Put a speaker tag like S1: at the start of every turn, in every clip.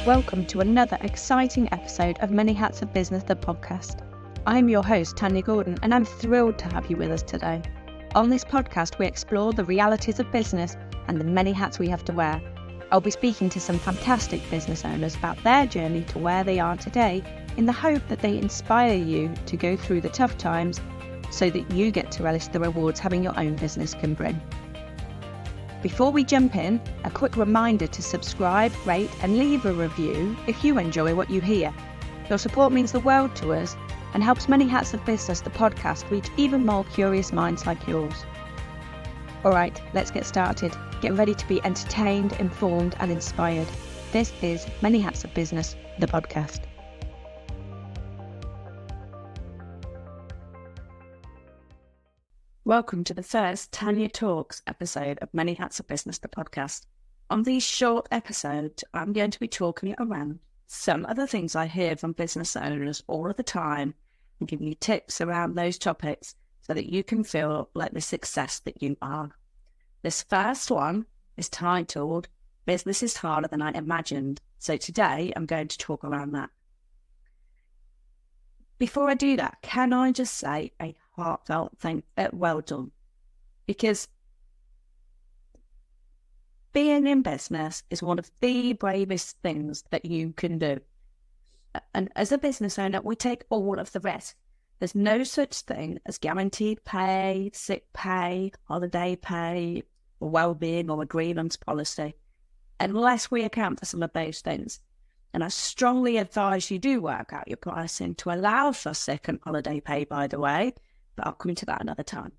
S1: Welcome to another exciting episode of Many Hats of Business, the podcast. I'm your host, Tanya Gordon, and I'm thrilled to have you with us today. On this podcast, we explore the realities of business and the many hats we have to wear. I'll be speaking to some fantastic business owners about their journey to where they are today in the hope that they inspire you to go through the tough times so that you get to relish the rewards having your own business can bring. Before we jump in, a quick reminder to subscribe, rate and leave a review if you enjoy what you hear. Your support means the world to us and helps Many Hats of Business, the podcast, reach even more curious minds like yours. Alright, let's get started. Get ready to be entertained, informed and inspired. This is Many Hats of Business, the podcast. Welcome to the first Tanya Talks episode of Many Hats of Business, the podcast. On these short episodes, I'm going to be talking around some of the things I hear from business owners all of the time and giving you tips around those topics so that you can feel like the success that you are. This first one is titled, Business is Harder Than I Imagined. So today I'm going to talk around that. Before I do that, can I just say a heartfelt well done, because being in business is one of the bravest things that you can do. And as a business owner, we take all of the risk. There's no such thing as guaranteed pay, sick pay, holiday pay, or well-being or a grievance policy, unless we account for some of those things. And I strongly advise you do work out your pricing to allow for sick and holiday pay, by the way, but I'll come into that another time.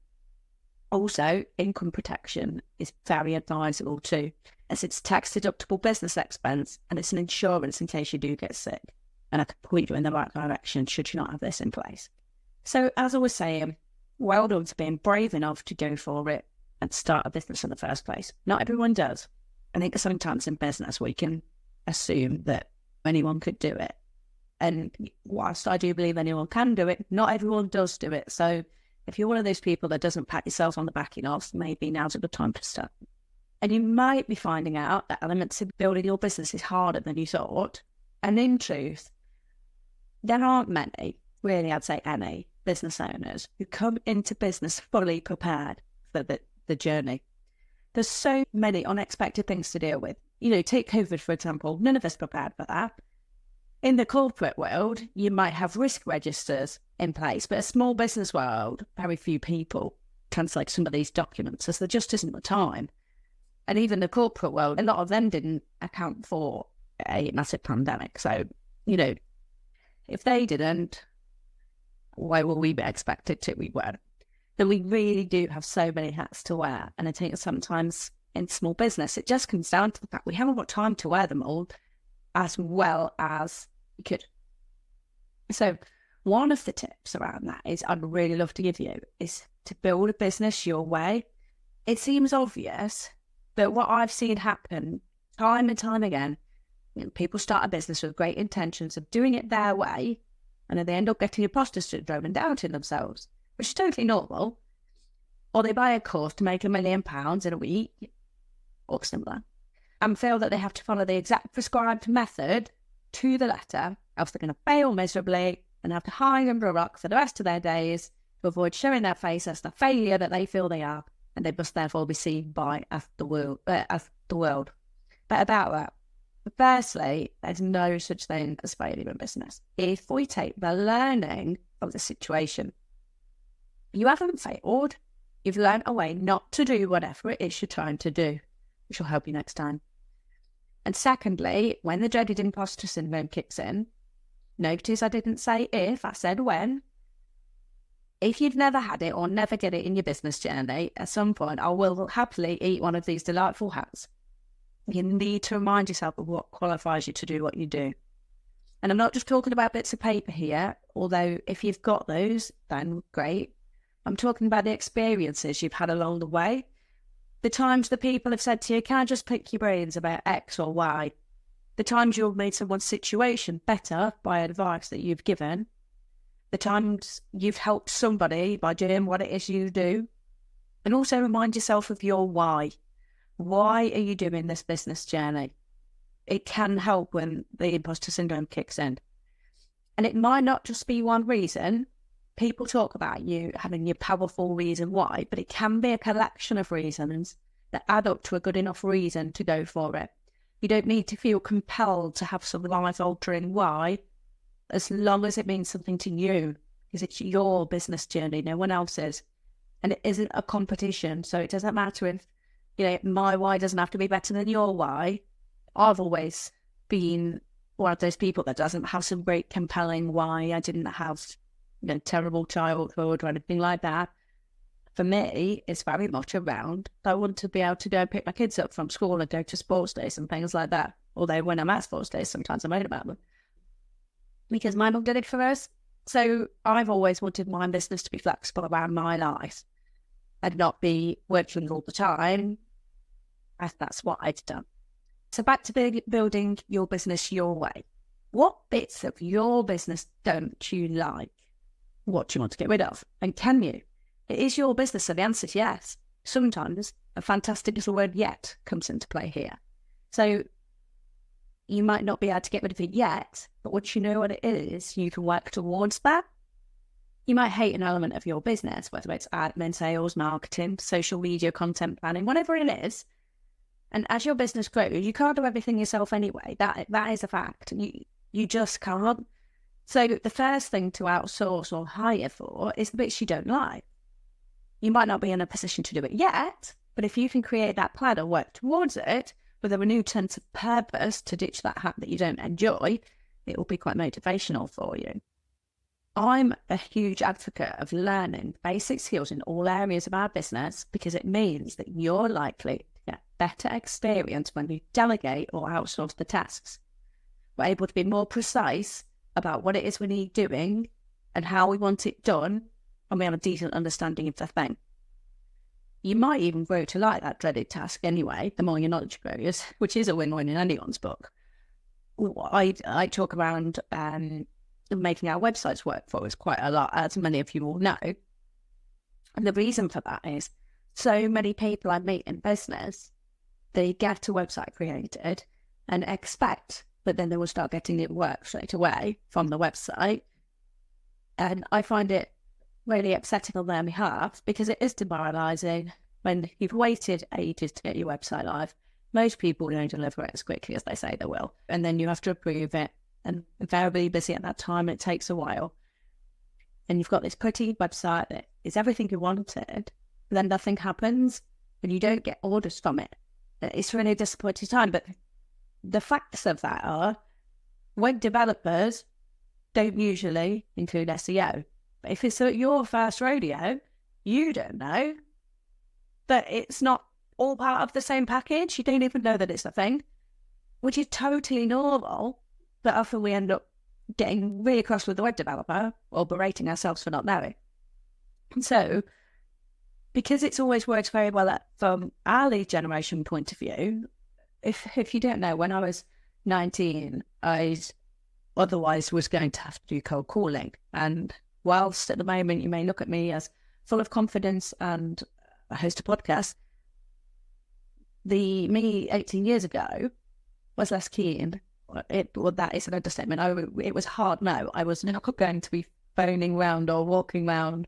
S1: Also, income protection is very advisable too, as it's tax-deductible business expense and it's an insurance in case you do get sick. And I can point you in the right direction should you not have this in place. So, as I was saying, well done for being brave enough to go for it and start a business in the first place. Not everyone does. I think sometimes in business we can assume that anyone could do it. And whilst I do believe anyone can do it, not everyone does do it. So if you're one of those people that doesn't pat yourself on the back enough, maybe now's a good time to start. And you might be finding out that elements of building your business is harder than you thought. And in truth, there aren't many, really I'd say any, business owners who come into business fully prepared for the journey. There's so many unexpected things to deal with. You know, take COVID, for example. None of us prepared for that. In the corporate world, you might have risk registers in place, but a small business world, very few people translate some of these documents as there just isn't the time. And even the corporate world, a lot of them didn't account for a massive pandemic. So, you know, if they didn't, why were we expected to? We weren't. But we really do have so many hats to wear. And I think sometimes in small business, it just comes down to the fact we haven't got time to wear them all as well as we could. So one of the tips around that is I'd really love to give you is to build a business your way. It seems obvious, but what I've seen happen time and time again, you know, people start a business with great intentions of doing it their way, and then they end up getting imposter syndrome and doubting themselves, which is totally normal. Or they buy a course to make £1 million in a week, or similar, and feel that they have to follow the exact prescribed method to the letter, else they're going to fail miserably and have to hide under a rock for the rest of their days to avoid showing their face as the failure that they feel they are, and they must therefore be seen by as the world. But about that, firstly, there's no such thing as failure in business. If we take the learning of the situation, you haven't failed. You've learned a way not to do whatever it is you're trying to do, which will help you next time. And secondly, when the dreaded imposter syndrome kicks in, notice I didn't say if, I said when. If you've never had it or never get it in your business journey, at some point I will happily eat one of these delightful hats. You need to remind yourself of what qualifies you to do what you do. And I'm not just talking about bits of paper here, although if you've got those, then great. I'm talking about the experiences you've had along the way. The times the people have said to you, can I just pick your brains about X or Y? The times you've made someone's situation better by advice that you've given. The times you've helped somebody by doing what it is you do. And also remind yourself of your why. Why are you doing this business journey? it can help when the imposter syndrome kicks in. And it might not just be one reason. People talk about you having your powerful reason why, but it can be a collection of reasons that add up to a good enough reason to go for it. You don't need to feel compelled to have some life-altering why, as long as it means something to you, because it's your business journey, no one else's. And it isn't a competition, so it doesn't matter if, my why doesn't have to be better than your why. I've always been one of those people that doesn't have some great compelling why. I didn't have terrible childhood or anything like that. For me, it's very much around, I want to be able to go and pick my kids up from school and go to sports days and things like that. Although when I'm at sports days, sometimes I moan about them. Because my mum did it for us. So I've always wanted my business to be flexible around my life and not be working all the time. That's what I've done. So back to building your business your way. What bits of your business don't you like? What do you want to get rid of? And can you? It is your business, so the answer is yes. Sometimes a fantastic little word yet comes into play here. So you might not be able to get rid of it yet, but once you know what it is, you can work towards that. You might hate an element of your business, whether it's admin, sales, marketing, social media, content planning, whatever it is. And as your business grows, you can't do everything yourself anyway. That is a fact. You just can't. So the first thing to outsource or hire for is the bits you don't like. You might not be in a position to do it yet, but if you can create that plan and work towards it with a renewed sense of purpose to ditch that habit that you don't enjoy, it will be quite motivational for you. I'm a huge advocate of learning basic skills in all areas of our business because it means that you're likely to get better experience when you delegate or outsource the tasks. We're able to be more precise about what it is we need doing and how we want it done, and we have a decent understanding of the thing. You might even grow to like that dreaded task anyway, the more your knowledge grows, which is a win-win in anyone's book. I talk around making our websites work for us quite a lot, as many of you all know. And the reason for that is so many people I meet in business, they get a website created and expect that then they will start getting it work straight away from the website. And I find it really upsetting on their behalf because it is demoralising when you've waited ages to get your website live. Most people don't deliver it as quickly as they say they will. And then you have to approve it. And very busy at that time, it takes a while. And you've got this pretty website that is everything you wanted, but then nothing happens and you don't get orders from it. It's really a disappointing time. But the facts of that are web developers don't usually include SEO. But if it's your first rodeo, you don't know that it's not all part of the same package. You don't even know that it's a thing, which is totally normal. But often we end up getting really cross with the web developer or berating ourselves for not knowing. And so, because it's always worked very well from our lead generation point of view, if you don't know, when I was 19, I otherwise was going to have to do cold calling. And whilst at the moment you may look at me as full of confidence and I host a podcast, the me 18 years ago was less keen. That is an understatement. It was hard no. I was not going to be phoning round or walking round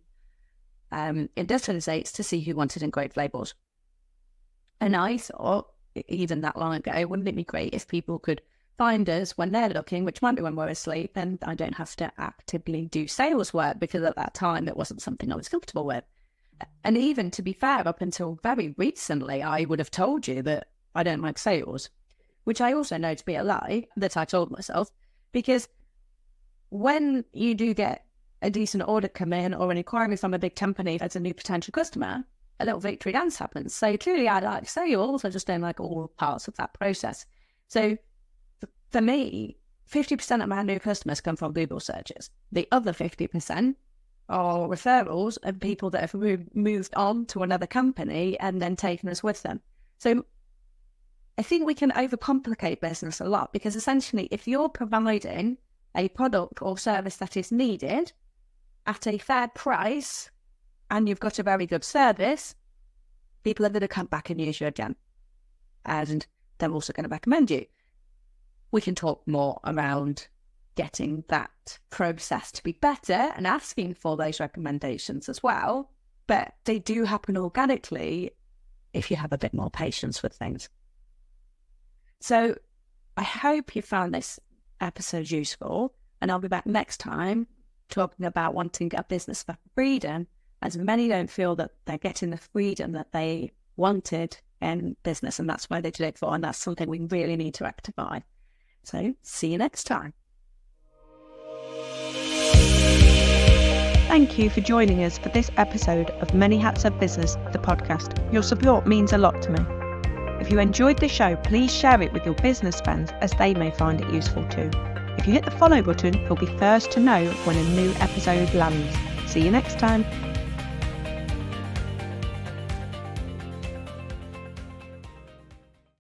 S1: industrial estates to see who wanted engraved labels. And I thought, even that long ago, wouldn't it be great if people could find us when they're looking, which might be when we're asleep, and I don't have to actively do sales work, because at that time it wasn't something I was comfortable with. And even, to be fair, up until very recently, I would have told you that I don't like sales, which I also know to be a lie that I told myself, because when you do get a decent order come in or an inquiry from a big company as a new potential customer, a little victory dance happens. So clearly I like sales, I just don't like all parts of that process. So for me, 50% of my new customers come from Google searches. The other 50% are referrals and people that have moved on to another company and then taken us with them. So I think we can overcomplicate business a lot, because essentially if you're providing a product or service that is needed at a fair price and you've got a very good service, people are going to come back and use you again. And they're also going to recommend you. We can talk more around getting that process to be better and asking for those recommendations as well. But they do happen organically if you have a bit more patience with things. So I hope you found this episode useful, and I'll be back next time talking about wanting a business for freedom, as many don't feel that they're getting the freedom that they wanted in business, and that's why they did it for, and that's something we really need to rectify. So see you next time.
S2: Thank you for joining us for this episode of Many Hats of Business, the podcast. Your support means a lot to me. If you enjoyed the show, please share it with your business friends as they may find it useful too. If you hit the follow button, you'll be first to know when a new episode lands. See you next time.